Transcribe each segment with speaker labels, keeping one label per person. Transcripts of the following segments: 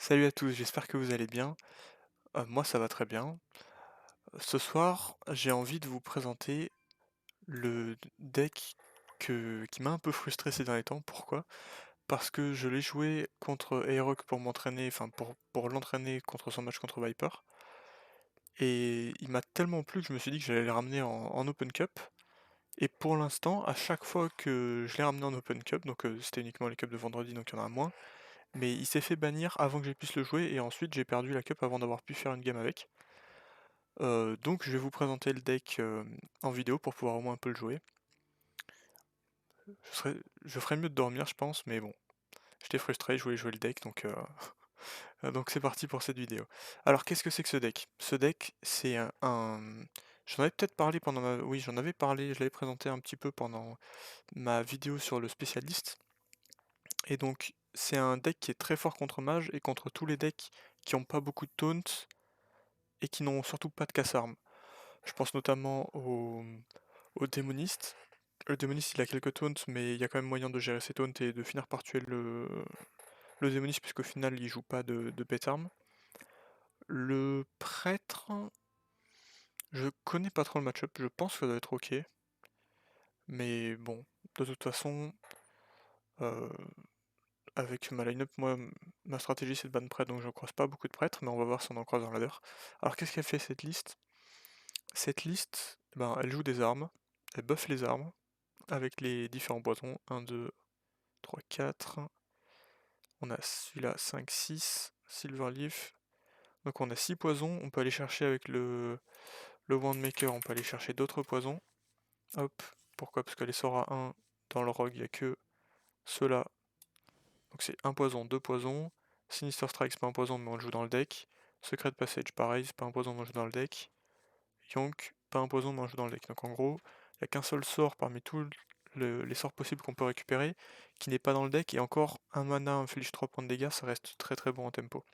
Speaker 1: Salut à tous, j'espère que vous allez bien. Moi ça va très bien. Ce soir, j'ai envie de vous présenter le deck qui m'a un peu frustré ces derniers temps. Pourquoi? Parce que je l'ai joué contre Aeroc pour m'entraîner, enfin pour l'entraîner contre son match contre Viper. Et il m'a tellement plu que je me suis dit que j'allais le ramener en Open Cup. Et pour l'instant, à chaque fois que je l'ai ramené en Open Cup, donc c'était uniquement les cups de vendredi, donc il y en a moins, mais il s'est fait bannir avant que je puisse le jouer, et ensuite j'ai perdu la cup avant d'avoir pu faire une game avec. Donc je vais vous présenter le deck en vidéo pour pouvoir au moins un peu le jouer. Je ferais mieux de dormir je pense, mais bon, j'étais frustré, je voulais jouer le deck, donc c'est parti pour cette vidéo. Alors qu'est-ce que c'est que ce deck? Ce deck c'est J'en avais peut-être parlé pendant ma... Oui, j'en avais parlé, je l'avais présenté un petit peu pendant ma vidéo sur le spécialiste. Et donc c'est un deck qui est très fort contre mage et contre tous les decks qui n'ont pas beaucoup de taunt et qui n'ont surtout pas de casse-armes. Je pense notamment au démoniste. Le démoniste il a quelques taunts, mais il y a quand même moyen de gérer ses taunts et de finir par tuer le démoniste, puisqu'au final il joue pas de pet arm. Le prêtre, je connais pas trop le match-up, je pense que ça doit être ok. Mais bon, de toute façon, euh, avec ma line-up, moi, ma stratégie c'est de ban prêtre, donc je croise pas beaucoup de prêtres, mais on va voir si on en croise dans ladder. Alors qu'est-ce qu'elle fait cette liste? Cette liste, ben, elle joue des armes, elle buff les armes, avec les différents poisons, 1, 2, 3, 4. On a celui-là 5, 6, Silverleaf. Donc on a 6 poisons, on peut aller chercher avec le Wandmaker, on peut aller chercher d'autres poisons. Hop, pourquoi? Parce que les sorts à 1 dans le rogue, il n'y a que ceux-là. Donc c'est un poison, deux poisons. Sinister Strike, c'est pas un poison, mais on le joue dans le deck. Secret Passage, pareil, c'est pas un poison, mais on le joue dans le deck. Yonk, pas un poison, mais on le joue dans le deck. Donc en gros, il n'y a qu'un seul sort parmi tous les sorts possibles qu'on peut récupérer qui n'est pas dans le deck, et encore un mana inflige 3 points de dégâts, ça reste très très bon en tempo.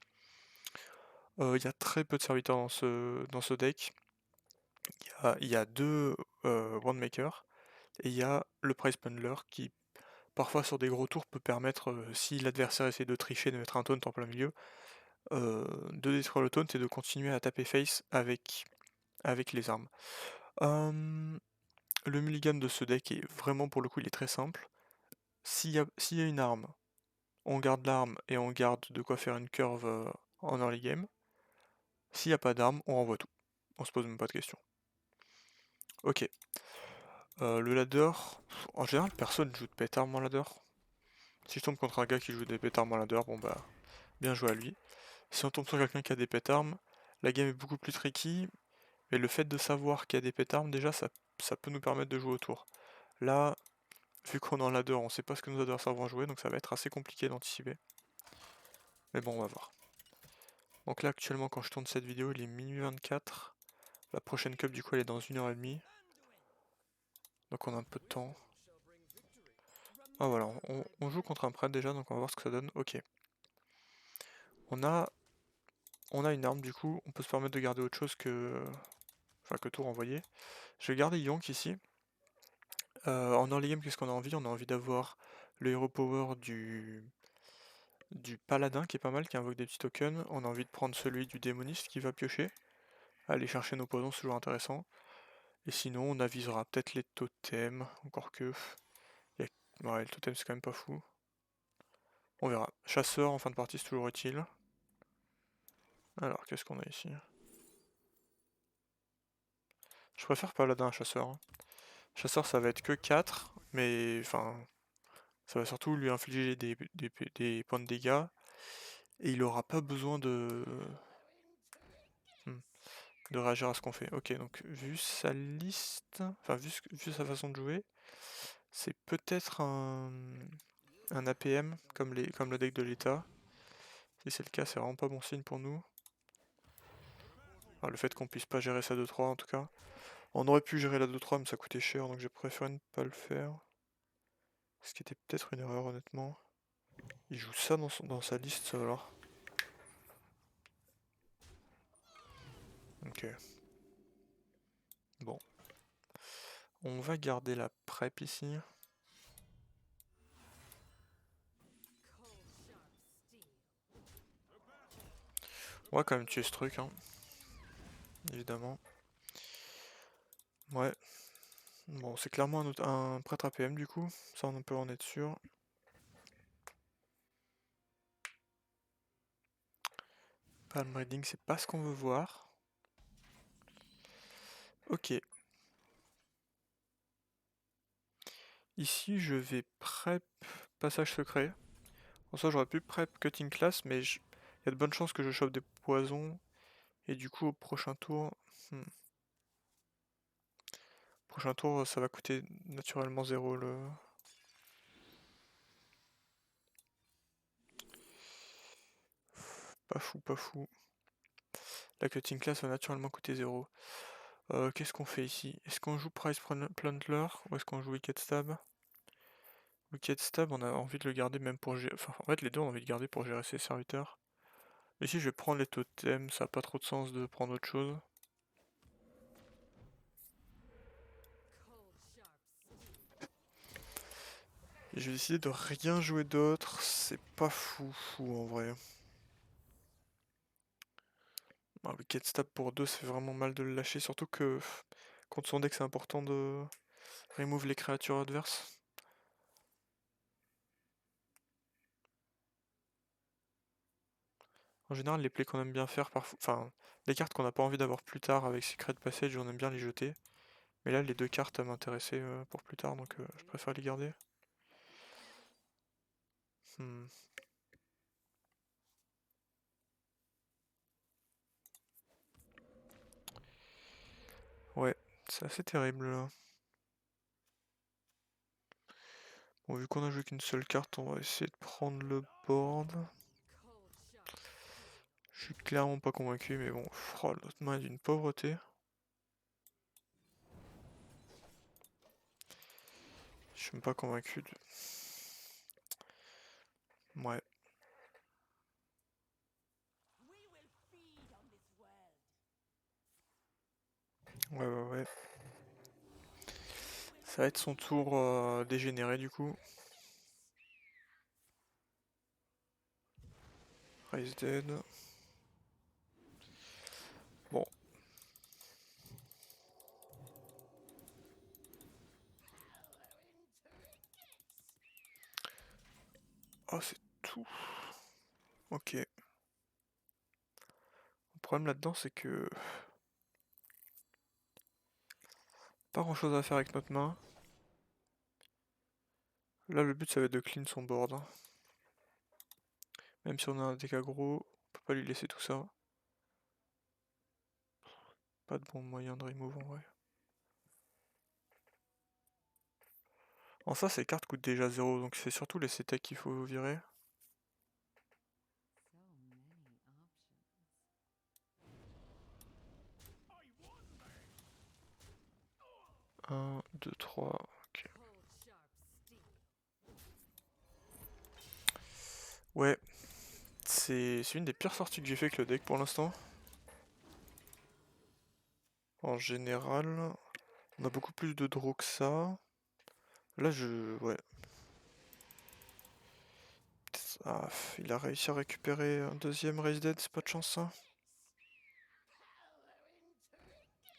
Speaker 1: Il y a très peu de serviteurs dans ce deck. Il y a deux Wandmaker et il y a le Price Bundler qui parfois sur des gros tours peut permettre, si l'adversaire essaie de tricher, de mettre un taunt en plein milieu, de détruire le taunt et de continuer à taper face avec les armes. Le mulligan de ce deck est vraiment, pour le coup, il est très simple. S'il y a une arme, on garde l'arme et on garde de quoi faire une curve en early game. S'il n'y a pas d'arme, on renvoie tout. On se pose même pas de questions. Ok. Le ladder, en général, personne joue de pétards en ladder. Si je tombe contre un gars qui joue des pétards en ladder, bon bah, bien joué à lui. Si on tombe sur quelqu'un qui a des pétards, la game est beaucoup plus tricky, mais le fait de savoir qu'il y a des pétards, déjà, ça peut nous permettre de jouer autour. Là, vu qu'on est en ladder, on sait pas ce que nos adversaires vont jouer, donc ça va être assez compliqué d'anticiper. Mais bon, on va voir. Donc là, actuellement, quand je tourne cette vidéo, il est minuit 24. La prochaine cup, du coup, elle est dans 1h30. Donc on a un peu de temps. Ah voilà, on joue contre un prêtre déjà, donc on va voir ce que ça donne. Ok. On a, on a une arme, du coup, on peut se permettre de garder autre chose que... Enfin, que tout renvoyer. Je vais garder Yonk ici. En early game, qu'est-ce qu'on a envie? On a envie d'avoir le hero power du paladin qui est pas mal, qui invoque des petits tokens. On a envie de prendre celui du démoniste qui va piocher. Aller chercher nos poisons, c'est toujours intéressant. Et sinon, on avisera peut-être les totems, encore que... Ouais, le totem c'est quand même pas fou. On verra. Chasseur en fin de partie, c'est toujours utile. Alors, qu'est-ce qu'on a ici? Je préfère paladin à chasseur, hein. Chasseur, ça va être que 4, mais enfin, ça va surtout lui infliger des points de dégâts. Et il aura pas besoin hmm, de réagir à ce qu'on fait. Ok, donc vu sa liste, enfin vu sa façon de jouer, c'est peut-être un APM comme le deck de l'état. Si c'est le cas, c'est vraiment pas bon signe pour nous. Enfin, le fait qu'on puisse pas gérer sa 2-3 en tout cas. On aurait pu gérer la 2-3 mais ça coûtait cher, donc j'ai préféré ne pas le faire. Ce qui était peut-être une erreur honnêtement. Il joue ça dans sa liste ça alors. Ok. Bon. On va garder la prep ici. On va quand même tuer ce truc, hein. Évidemment. Ouais. Bon, c'est clairement un prêtre APM du coup. Ça, on peut en être sûr. Palm reading, c'est pas ce qu'on veut voir. Ok. Ici, je vais prep passage secret. En soi, j'aurais pu prep cutting class, mais il y a de bonnes chances que je chope des poisons. Et du coup, au prochain tour... Prochain tour, ça va coûter naturellement 0 le... Pas fou, pas fou. La cutting class va naturellement coûter 0. Qu'est-ce qu'on fait ici? Est-ce qu'on joue Price Plantler ou est-ce qu'on joue Wicked Stab? Wicked Stab, on a envie de le garder même pour gérer... Enfin, en fait, les deux, on a envie de garder pour gérer ses serviteurs. Ici, je vais prendre les totems, ça n'a pas trop de sens de prendre autre chose. Et je vais décider de rien jouer d'autre, c'est pas fou en vrai. Un Wicked Stab pour 2, ça fait vraiment mal de le lâcher, surtout que contre son deck c'est important de remove les créatures adverses. En général, les plays qu'on aime bien faire parfois, enfin, les cartes qu'on n'a pas envie d'avoir plus tard avec Secret Passage, on aime bien les jeter. Mais là, les deux cartes m'intéressaient pour plus tard, donc je préfère les garder. Hmm. Ouais, c'est assez terrible là. Bon, vu qu'on a joué qu'une seule carte, on va essayer de prendre le board. Je suis clairement pas convaincu, mais bon, oh, l'autre main est d'une pauvreté. Je suis même pas convaincu de... Ouais. Ouais. Ça va être son tour dégénéré du coup. Raise Dead. Bon. Oh, c'est tout. Ok. Le problème là-dedans, c'est que... Pas grand-chose à faire avec notre main. Là, le but, ça va être de clean son board, hein. Même si on a un deck aggro, on peut pas lui laisser tout ça. Pas de bon moyen de remove en vrai. En ça, ces cartes coûtent déjà 0, donc c'est surtout les CTEC qu'il faut virer. 1, 2, 3, ok. Ouais, c'est une des pires sorties que j'ai fait avec le deck pour l'instant. En général, on a beaucoup plus de draws que ça. Là, ouais. Ah, il a réussi à récupérer un deuxième Raise Dead, c'est pas de chance ça.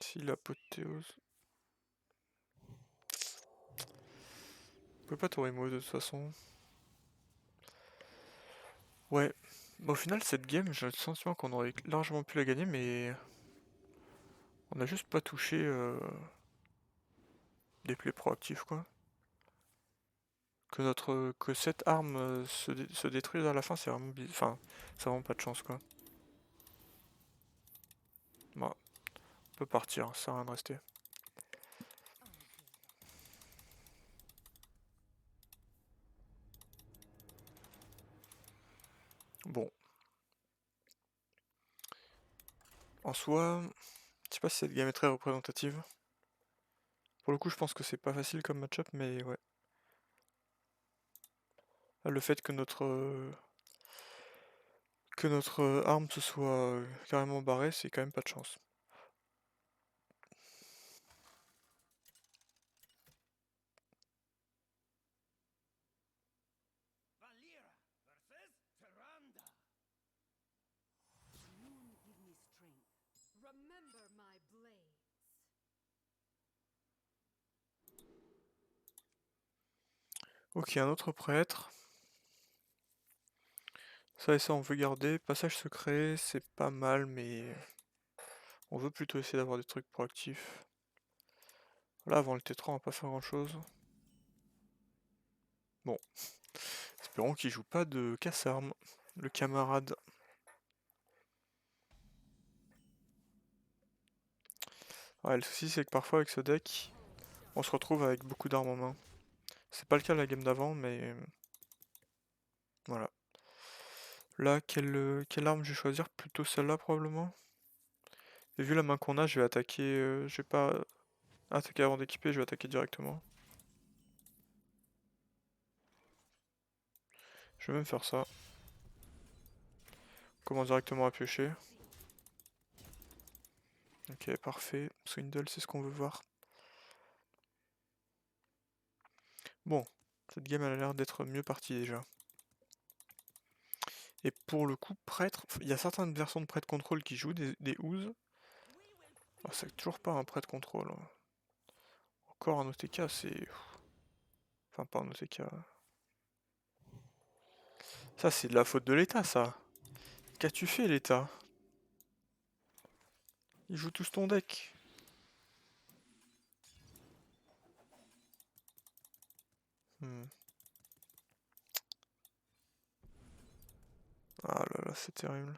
Speaker 1: Si l'apothéose... On peut pas tout remove de toute façon. Ouais. Bon, au final, cette game, j'ai le sentiment qu'on aurait largement pu la gagner, mais... On a juste pas touché des plays proactifs, quoi. Que cette arme se détruise à la fin, c'est vraiment enfin, c'est vraiment pas de chance, quoi. Bon, on peut partir, ça sert à rien de rester. Bon. En soi, je sais pas si cette game est très représentative. Pour le coup, je pense que c'est pas facile comme match-up, mais ouais. Le fait que notre arme se soit carrément barrée, c'est quand même pas de chance. Ok, un autre prêtre. Ça et ça, on veut garder. Passage secret, c'est pas mal, mais on veut plutôt essayer d'avoir des trucs proactifs. Là, avant le T3, on va pas faire grand chose. Bon, espérons qu'il joue pas de casse-armes, le camarade. Ouais, le souci, c'est que parfois, avec ce deck, on se retrouve avec beaucoup d'armes en main. C'est pas le cas de la game d'avant, mais voilà. Là, quelle arme je vais choisir? Plutôt celle-là, probablement. Et vu la main qu'on a, je vais attaquer. Je vais pas attaquer avant d'équiper, je vais attaquer directement. Je vais même faire ça. Commence directement à piocher. Ok, parfait. Swindle, c'est ce qu'on veut voir. Bon, cette game elle a l'air d'être mieux partie déjà. Et pour le coup, prêtre, il y a certaines versions de prêtre contrôle qui jouent des ouzes. Ah, c'est toujours pas un prêtre contrôle, hein. Encore un OTK, c'est. Enfin, pas un OTK. Ça, c'est de la faute de l'État, ça. Qu'as-tu fait, l'État? Ils jouent tous ton deck. Hmm. Ah là là, c'est terrible.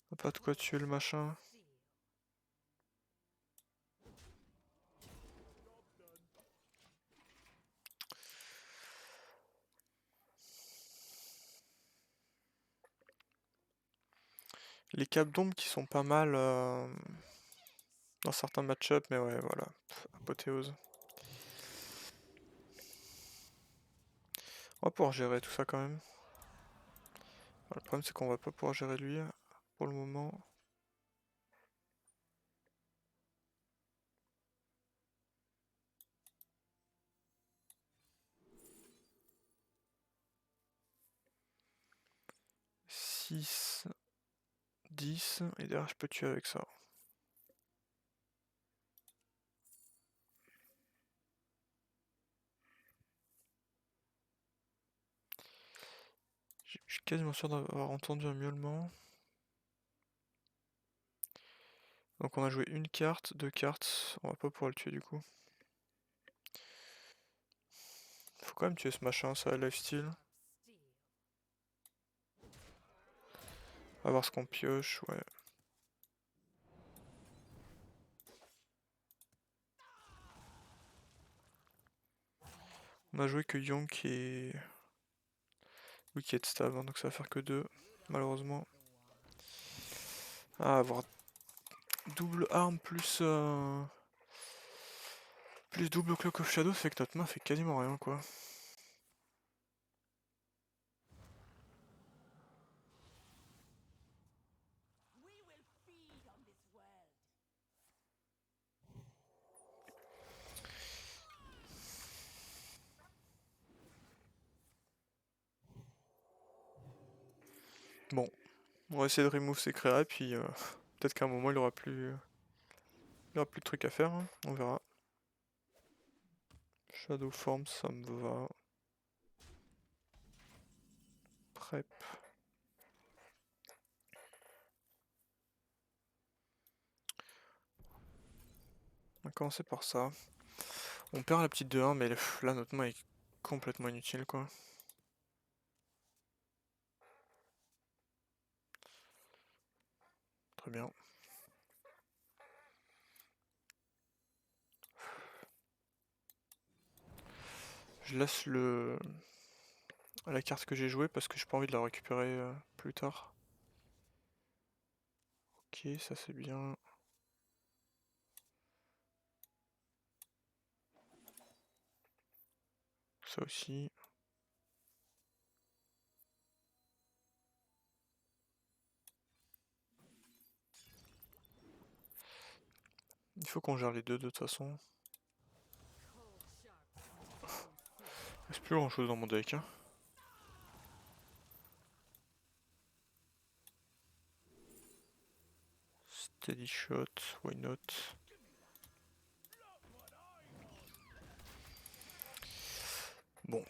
Speaker 1: On a pas de quoi tuer le machin. Les capes d'ombre qui sont pas mal dans certains match-ups, mais ouais, voilà. Pff, apothéose. On va pouvoir gérer tout ça quand même. Le problème, c'est qu'on va pas pouvoir gérer lui pour le moment. Six, 10, et derrière, je peux tuer avec ça. Je suis quasiment sûr d'avoir entendu un miaulement. Donc on a joué une carte, deux cartes. On va pas pouvoir le tuer du coup. Faut quand même tuer ce machin, ça a lifesteal. On va voir ce qu'on pioche, ouais. On a joué que Yonk et Wicked Stab, hein, donc ça va faire que deux, malheureusement. Ah, avoir double arme plus double Cloak of Shadow, ça fait que notre main fait quasiment rien, quoi. Bon, on va essayer de remove ses créas, puis peut-être qu'à un moment il aura plus de trucs à faire, hein, on verra. Shadow Form, ça me va. Prep. On va commencer par ça. On perd la petite 2-1, mais là notre main est complètement inutile, quoi. Très bien. Je laisse la carte que j'ai jouée parce que j'ai pas envie de la récupérer plus tard. Ok, ça c'est bien. Ça aussi. Il faut qu'on gère les deux de toute façon. Il reste plus grand chose dans mon deck, hein. Steady shot, why not? Bon.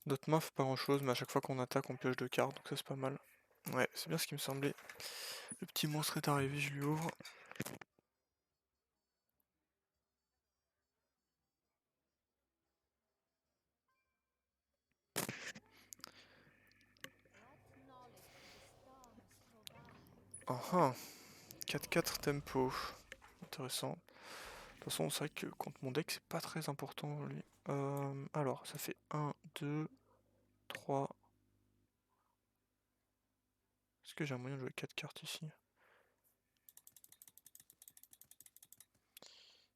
Speaker 1: Notre main fait pas grand chose, mais à chaque fois qu'on attaque, on pioche 2 cartes, donc ça c'est pas mal. Ouais, c'est bien ce qui me semblait. Le petit monstre est arrivé, je lui ouvre. Ah ah, 4-4 tempo. Intéressant. De toute façon, c'est vrai que contre mon deck, c'est pas très important, lui. Alors, ça fait 1, 2, 3. Est-ce que j'ai un moyen de jouer 4 cartes ici?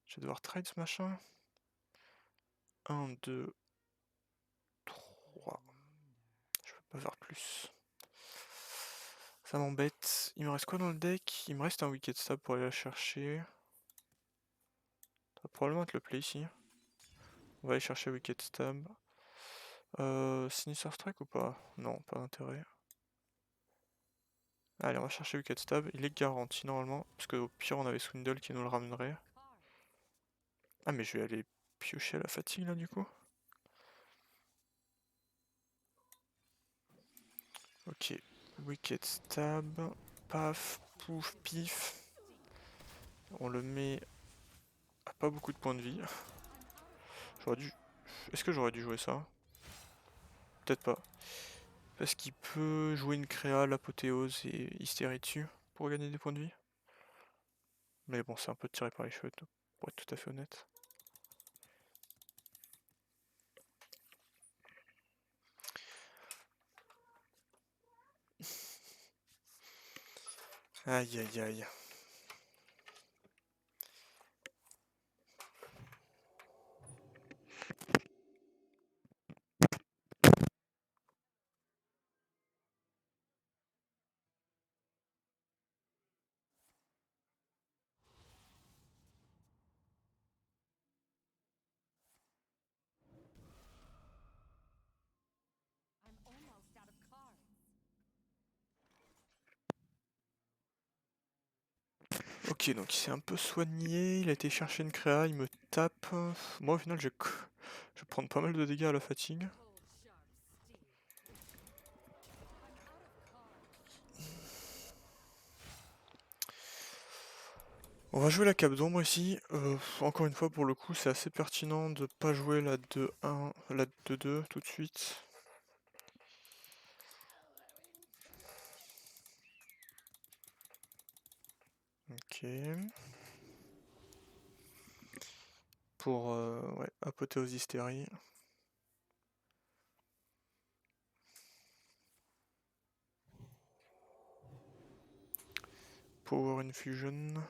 Speaker 1: Je vais devoir trade ce machin. 1, 2, 3. Je peux pas faire plus. Ça m'embête. Il me reste quoi dans le deck? Il me reste un Wicked Stab pour aller la chercher. Ça va probablement être le play ici. On va aller chercher Wicked Stab. Sinister Strike ou pas? Non, pas d'intérêt. Allez, on va chercher Wicked Stab. Il est garanti normalement. Parce qu'au pire, on avait Swindle qui nous le ramènerait. Ah, mais je vais aller piocher à la fatigue là du coup. Ok. Wicked Stab. Paf, pouf, pif. On le met à pas beaucoup de points de vie. J'aurais dû. Est-ce que j'aurais dû jouer ça? Peut-être pas. Parce qu'il peut jouer une créa, l'apothéose et hystérie dessus pour gagner des points de vie. Mais bon, c'est un peu tiré par les cheveux, pour être tout à fait honnête. Aïe aïe aïe. Ok, donc il s'est un peu soigné, il a été chercher une créa, il me tape. Moi au final je vais prendre pas mal de dégâts à la fatigue. On va jouer la cape d'ombre ici. Encore une fois, pour le coup, c'est assez pertinent de pas jouer la 2-1, la 2-2 tout de suite. Ok. Pour ouais, apothéose hystérie. Power Infusion.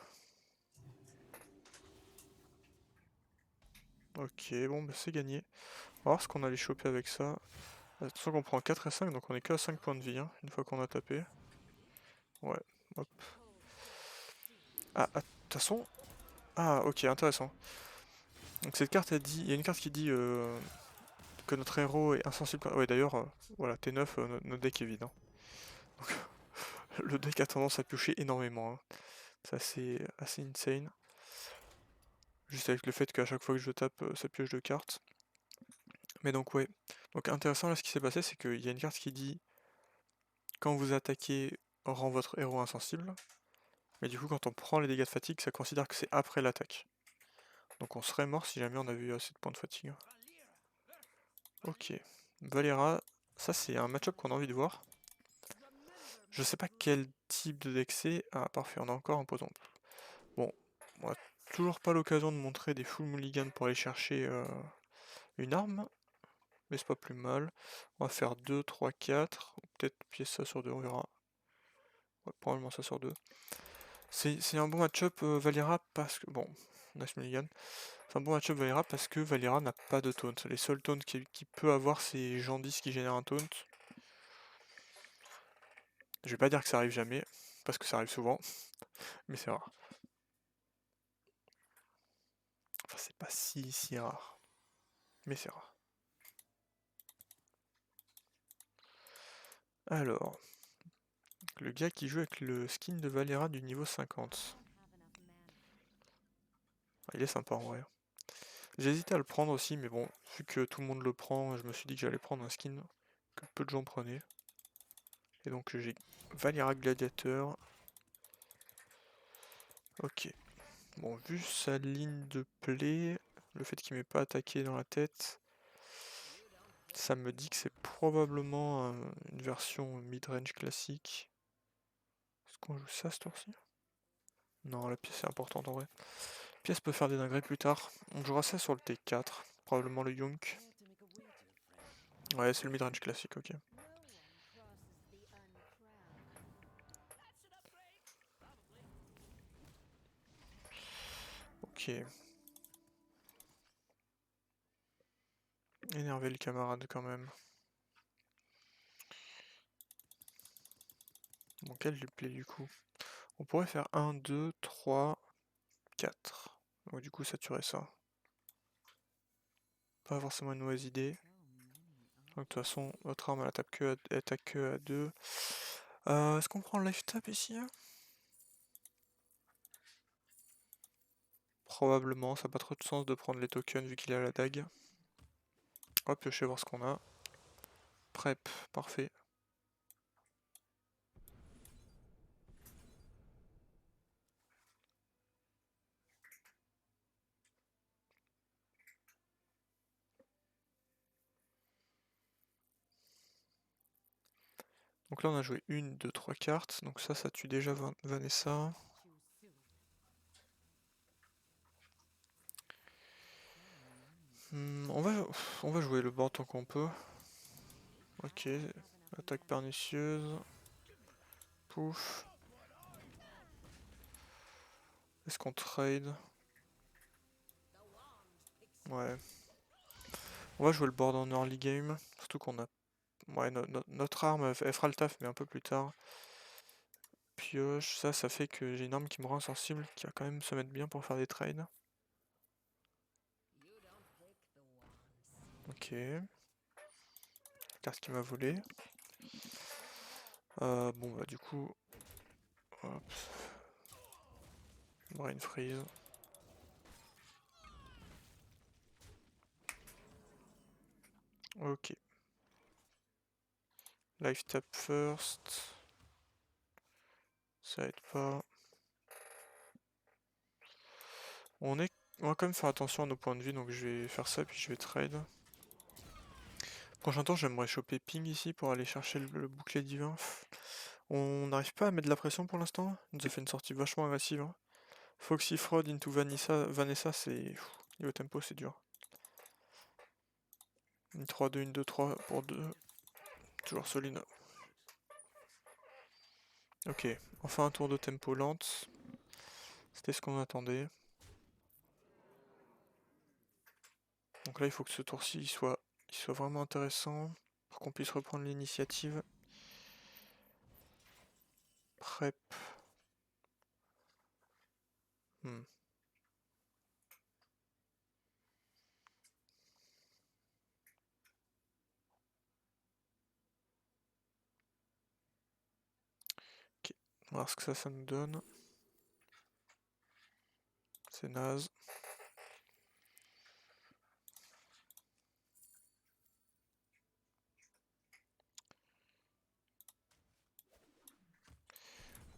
Speaker 1: Ok, bon, bah c'est gagné. On va voir ce qu'on allait choper avec ça. Attention qu'on prend 4 et 5, donc on est qu'à 5 points de vie, hein, une fois qu'on a tapé. Ouais, hop. Ah, de toute façon... Ah, ok, intéressant. Donc cette carte, elle dit... Il y a une carte qui dit que notre héros est insensible... Ouais, d'ailleurs, voilà, T9, notre deck est vide. Hein. Donc, le deck a tendance à piocher énormément. Hein. C'est assez insane. Juste avec le fait qu'à chaque fois que je tape, ça pioche 2 cartes. Mais donc ouais. Donc intéressant, là, ce qui s'est passé, c'est qu'il y a une carte qui dit quand vous attaquez, rend votre héros insensible. Mais du coup, quand on prend les dégâts de fatigue, ça considère que c'est après l'attaque. Donc on serait mort si jamais on avait eu assez de points de fatigue. Ok. Valera, ça c'est un match-up qu'on a envie de voir. Je sais pas quel type de deck c'est. Ah parfait, on a encore un poison. Bon, on a toujours pas l'occasion de montrer des full mulligan pour aller chercher une arme. Mais c'est pas plus mal. On va faire 2, 3, 4. Peut-être pièce ça sur 2, on verra. Ouais, probablement ça sur 2. C'est un bon match-up Valera parce que... Bon, nice mulligan. C'est un bon match-up Valera parce que Valera n'a pas de taunt. Les seuls taunts qu'il peut avoir, c'est Jandis qui génère un taunt. Je vais pas dire que ça arrive jamais, parce que ça arrive souvent, mais c'est rare. Enfin, c'est pas si rare, mais c'est rare. Alors, Le gars qui joue avec le skin de Valera du niveau 50. Ah, il est sympa en vrai. J'ai hésité à le prendre aussi, mais bon, vu que tout le monde le prend, je me suis dit que j'allais prendre un skin que peu de gens prenaient. Et donc j'ai Valera Gladiateur. Ok. Bon, vu sa ligne de play, le fait qu'il m'ait pas attaqué dans la tête, ça me dit que c'est probablement une version mid-range classique. Est-ce qu'on joue ça ce tour-ci? Non, la pièce est importante en vrai. La pièce peut faire des dingueries plus tard. On jouera ça sur le T4, probablement le Yunk. Ouais, c'est le mid-range classique, ok. Ok. Énerver le camarade quand même. Bon, quel lui plaît du coup? On pourrait faire 1, 2, 3, 4. Donc du coup, saturer ça. Pas forcément une mauvaise idée. Donc de toute façon, votre arme elle attaque que à 2. Est-ce qu'on prend le life tap ici? Probablement, ça n'a pas trop de sens de prendre les tokens vu qu'il a la dague. Hop, piocher voir ce qu'on a. Prep, parfait. Donc là on a joué 1, 2, 3 cartes, donc ça tue déjà Vanessa. On va jouer le board tant qu'on peut. Ok, attaque pernicieuse. Pouf. Est-ce qu'on trade? Ouais. On va jouer le board en early game, surtout qu'on a... Ouais, notre arme, elle fera le taf, mais un peu plus tard. Pioche, ça fait que j'ai une arme qui me rend insensible, qui va quand même se mettre bien pour faire des trades. Ok. Carte qui m'a volé. Bon bah du coup... Hop. Brain freeze. Ok. Life tap first. Ça aide pas. On va quand même faire attention à nos points de vie, donc je vais faire ça, puis je vais trade. Prochain tour, j'aimerais choper ping ici pour aller chercher le bouclier divin. On n'arrive pas à mettre de la pression pour l'instant. Il nous a fait une sortie vachement agressive. Hein. Foxy Fraud into Vanessa, c'est... Niveau tempo, c'est dur. Une 3-2, une 2-3 pour 2. Toujours solide. Ok, enfin un tour de tempo lente. C'était ce qu'on attendait. Donc là, il faut que ce tour-ci il soit vraiment intéressant pour qu'on puisse reprendre l'initiative. Prep. Hmm. Ok, on va voir ce que ça nous donne. C'est naze.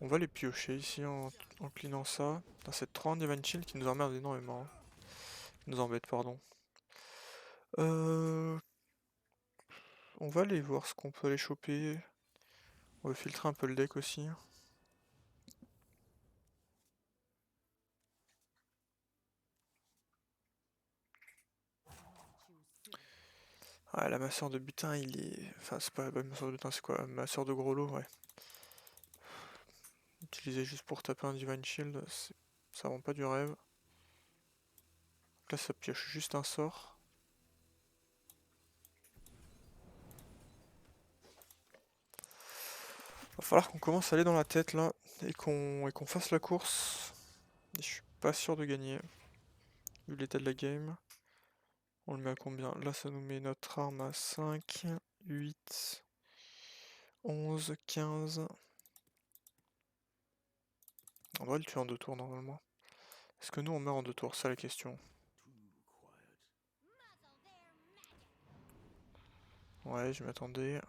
Speaker 1: On va les piocher ici en cleanant ça. Dans cette 3 en Divine Shield qui nous emmerde énormément. Hein. Qui nous embête, pardon. On va aller voir ce qu'on peut aller choper. On va filtrer un peu le deck aussi. Ah, la masseur de butin, il est... Enfin, c'est pas la masseur de butin, c'est quoi? Masseur de gros lot, ouais. Utilisé juste pour taper un Divine Shield, ça rend pas du rêve. Là, ça pioche juste un sort. Va falloir qu'on commence à aller dans la tête là et qu'on fasse la course. Et je suis pas sûr de gagner. Vu l'état de la game. On le met à combien? Là ça nous met notre arme à 5, 8, 11, 15. On devrait le tuer en 2 tours normalement. Est-ce que nous on meurt en 2 tours? C'est la question. Ouais, je m'attendais.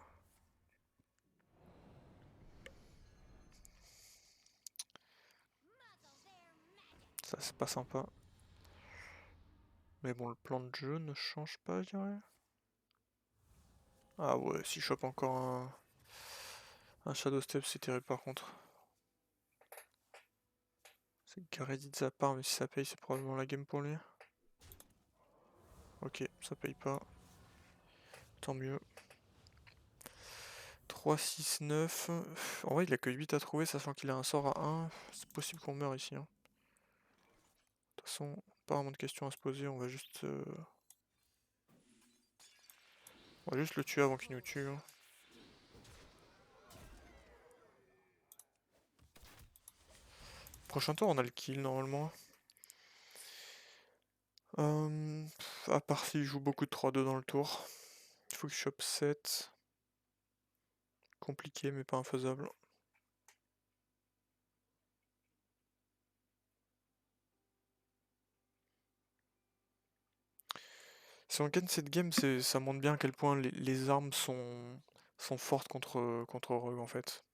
Speaker 1: Ça c'est pas sympa. Mais bon, le plan de jeu ne change pas, je dirais. Ah ouais, s'il chope encore un Shadow Step, c'est terrible par contre. C'est carré dit de sa part, mais si ça paye, c'est probablement la game pour lui. Ok, ça paye pas. Tant mieux. 3, 6, 9. En vrai, il a que 8 à trouver, sachant qu'il a un sort à 1. C'est possible qu'on meure ici. Hein. De toute façon, pas vraiment de questions à se poser, on va juste... On va juste le tuer avant qu'il nous tue. Hein. Prochain tour, on a le kill normalement. À part s'il joue beaucoup de 3-2 dans le tour. Il faut qu'il chope 7. Compliqué, mais pas infaisable. Si on gagne cette game, ça montre bien à quel point les armes sont fortes contre Rogue en fait.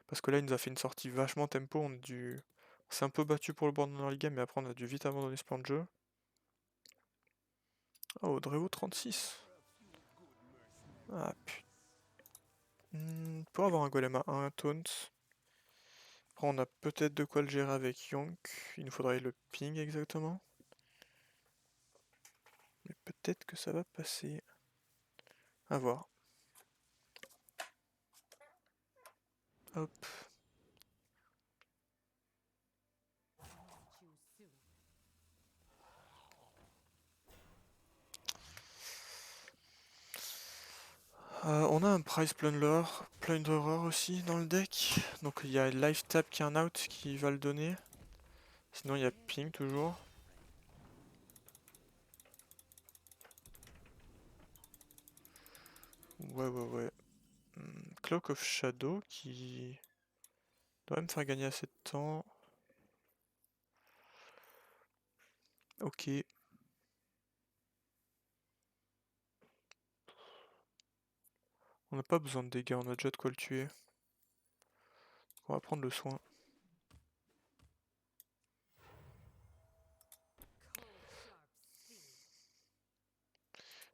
Speaker 1: Parce que là, il nous a fait une sortie vachement tempo, on s'est un peu battu pour le board dans la game, mais après on a dû vite abandonner ce plan de jeu. Oh, Drevo 36. Ah putain. Pour avoir un golem à 1 taunt. Après on a peut-être de quoi le gérer avec Yonk. Il nous faudrait le ping exactement. Mais peut-être que ça va passer. À voir. Hop. On a un Price Plunderer aussi dans le deck. Donc il y a Life Tap qui est un out qui va le donner. Sinon il y a Ping toujours. Ouais. Cloak of Shadow qui doit me faire gagner assez de temps. Ok. On n'a pas besoin de dégâts, on a déjà de quoi le tuer. On va prendre le soin.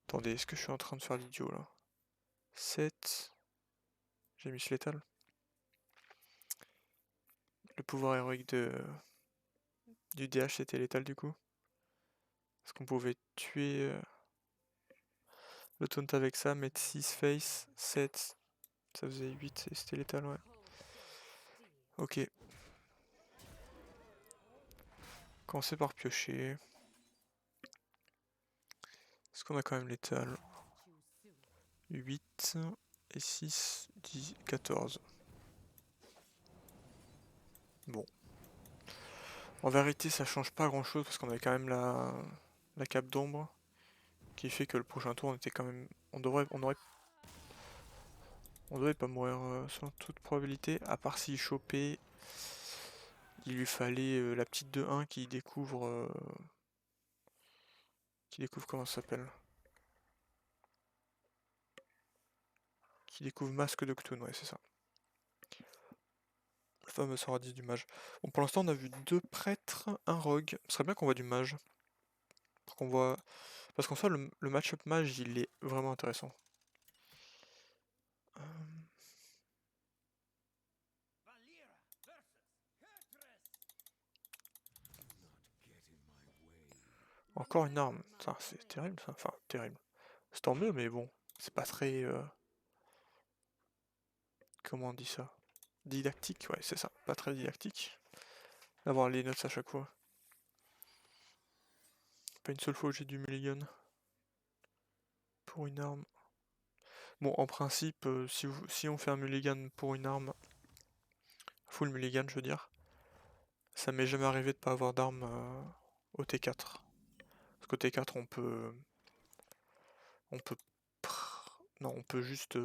Speaker 1: Attendez, est-ce que je suis en train de faire l'idiot là? 7. J'ai mis létal. Le pouvoir héroïque du DH c'était létal du coup. Est-ce qu'on pouvait tuer le taunt avec ça, mettre 6 face, 7. Ça faisait 8 et c'était létal, ouais. Ok. Commencer par piocher. Est-ce qu'on a quand même létal? 8 et 6, 10, 14. Bon. En vérité, ça change pas grand chose parce qu'on avait quand même la cape d'ombre qui fait que le prochain tour on était quand même. On devrait pas mourir sans toute probabilité, à part s'il chopait. Il lui fallait la petite de 1 qui découvre. Qui découvre comment ça s'appelle? Qui découvre Masque de Cthulhu, ouais, c'est ça. Le fameux sort à 10 du mage. Bon, pour l'instant, on a vu 2 prêtres, un rogue. Ce serait bien qu'on voit du mage. Pour qu'on voit. Parce qu'en soi, le match-up mage, il est vraiment intéressant. Encore une arme. Ça, c'est terrible, ça. Enfin, terrible. C'est tant mieux, mais bon. C'est pas très. Comment on dit ça? Didactique, ouais, c'est ça. Pas très didactique. D'avoir les notes à chaque fois. Pas une seule fois où j'ai du mulligan. Pour une arme. Bon, en principe, si on fait un mulligan pour une arme, full mulligan, je veux dire, ça m'est jamais arrivé de pas avoir d'arme au T4. Parce qu'au T4, on peut, non, on peut juste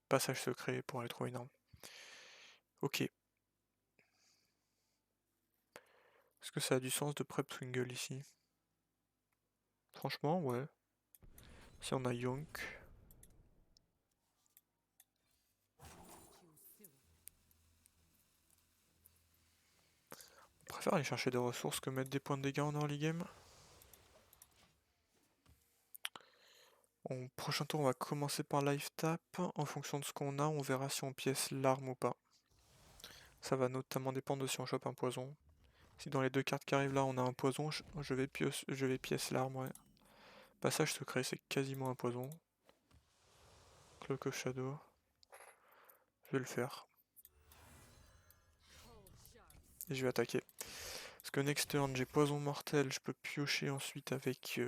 Speaker 1: passage secret pour aller trouver une arme. Ok. Est-ce que ça a du sens de prep Twingle ici? Franchement, ouais. Si on a Yonk. On préfère aller chercher des ressources que mettre des points de dégâts en early game. Au prochain tour, on va commencer par life tap. En fonction de ce qu'on a, on verra si on pièce l'arme ou pas. Ça va notamment dépendre de si on chope un poison. Si dans les deux cartes qui arrivent là, on a un poison, je vais pièce l'arme, ouais. Passage secret, c'est quasiment un poison. Cloak of Shadow. Je vais le faire. Et je vais attaquer. Parce que next turn, j'ai poison mortel, je peux piocher ensuite avec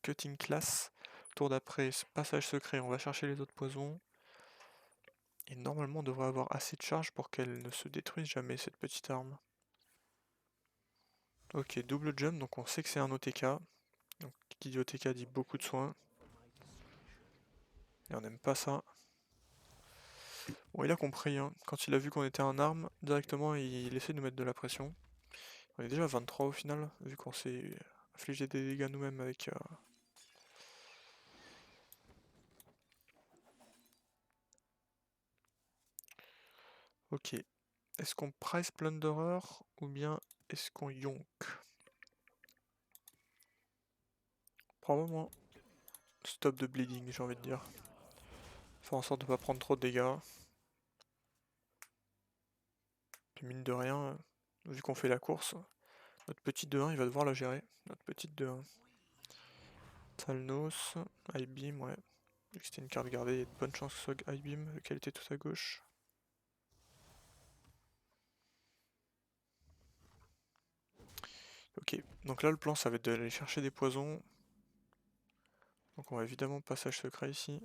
Speaker 1: cutting class. Tour d'après, passage secret, on va chercher les autres poisons. Et normalement, on devrait avoir assez de charge pour qu'elle ne se détruise jamais, cette petite arme. Ok, double jump, donc on sait que c'est un OTK. Donc qui dit OTK dit beaucoup de soins. Et on n'aime pas ça. Bon, il a compris, hein. Quand il a vu qu'on était en arme, directement il essaie de nous mettre de la pression. On est déjà à 23 au final, vu qu'on s'est infligé des dégâts nous-mêmes avec... Ok. Est-ce qu'on price Plunderer ou bien est-ce qu'on yonk? Probablement stop de bleeding, j'ai envie de dire. Faire en sorte de pas prendre trop de dégâts. Puis mine de rien, vu qu'on fait la course, notre petit 2-1 il va devoir la gérer. Notre petite 2-1. Talnos, High Beam, ouais. Vu que c'était une carte gardée, il y a de bonnes chances que ce soit High Beam, vu qu'elle était tout à gauche. Ok, donc là le plan ça va être d'aller chercher des poisons. Donc on va évidemment passage secret ici.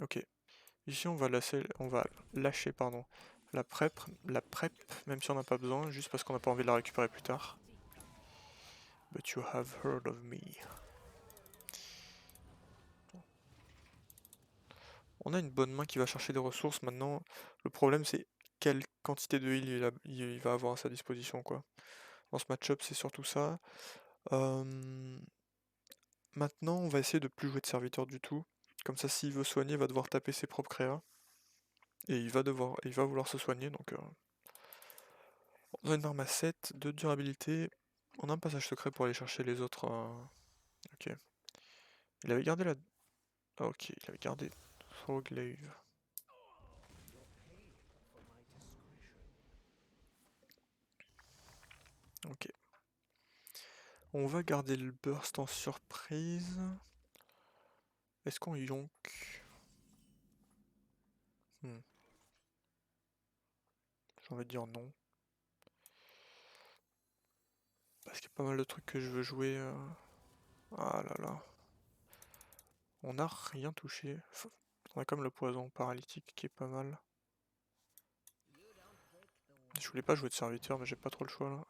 Speaker 1: Ok. Ici on va lâcher pardon, la prep, même si on n'a pas besoin, juste parce qu'on n'a pas envie de la récupérer plus tard. But you have heard of me. On a une bonne main qui va chercher des ressources maintenant. Le problème c'est quelle quantité de heal il va avoir à sa disposition quoi. Dans ce match-up c'est surtout ça. Maintenant on va essayer de plus jouer de serviteur du tout. Comme ça s'il veut soigner il va devoir taper ses propres créas. Et il va vouloir se soigner donc... On a une arme à 7 de durabilité. On a un passage secret pour aller chercher les autres. Ok. Il avait gardé la... Ah, ok, il avait gardé Throwglaive. Ok. On va garder le burst en surprise. Est-ce qu'on yonk? J'ai envie de dire non. Parce qu'il y a pas mal de trucs que je veux jouer. Ah là là. On n'a rien touché. On a comme le poison paralytique qui est pas mal. Je voulais pas jouer de serviteur mais j'ai pas trop le choix là.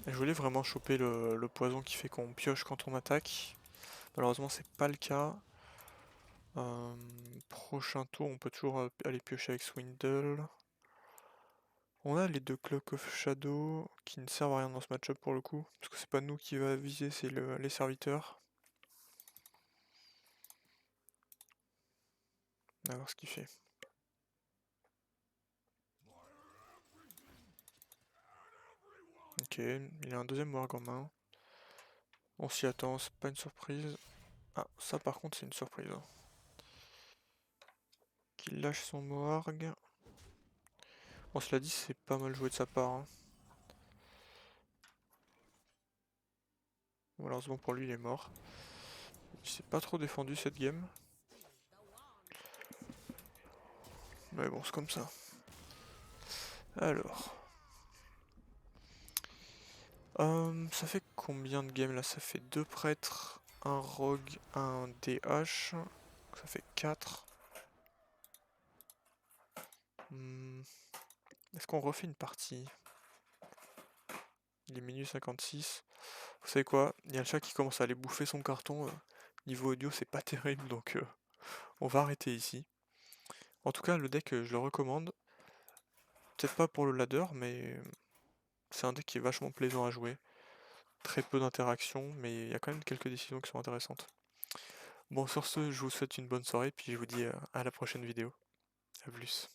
Speaker 1: Et je voulais vraiment choper le poison qui fait qu'on pioche quand on attaque. Malheureusement c'est pas le cas. Prochain tour on peut toujours aller piocher avec Swindle. On a les deux Cloak of Shadow qui ne servent à rien dans ce match-up pour le coup. Parce que c'est pas nous qui va viser, c'est les serviteurs. On va voir ce qu'il fait. Ok, il a un deuxième warg en main. On s'y attend, c'est pas une surprise. Ah, ça par contre c'est une surprise. Qu'il lâche son warg. Bon, cela dit, c'est pas mal joué de sa part. Hein. Malheureusement pour lui, il est mort. Il s'est pas trop défendu cette game. Mais bon, c'est comme ça. Alors. Ça fait combien de games là? Ça fait 2 prêtres, un rogue, un DH. Ça fait 4. Est-ce qu'on refait une partie? Il est minuit 56. Vous savez quoi? Il y a le chat qui commence à aller bouffer son carton. Niveau audio, c'est pas terrible, donc on va arrêter ici. En tout cas, le deck, je le recommande. Peut-être pas pour le ladder, mais c'est un deck qui est vachement plaisant à jouer. Très peu d'interactions, mais il y a quand même quelques décisions qui sont intéressantes. Bon, sur ce, je vous souhaite une bonne soirée, puis je vous dis à la prochaine vidéo. A plus.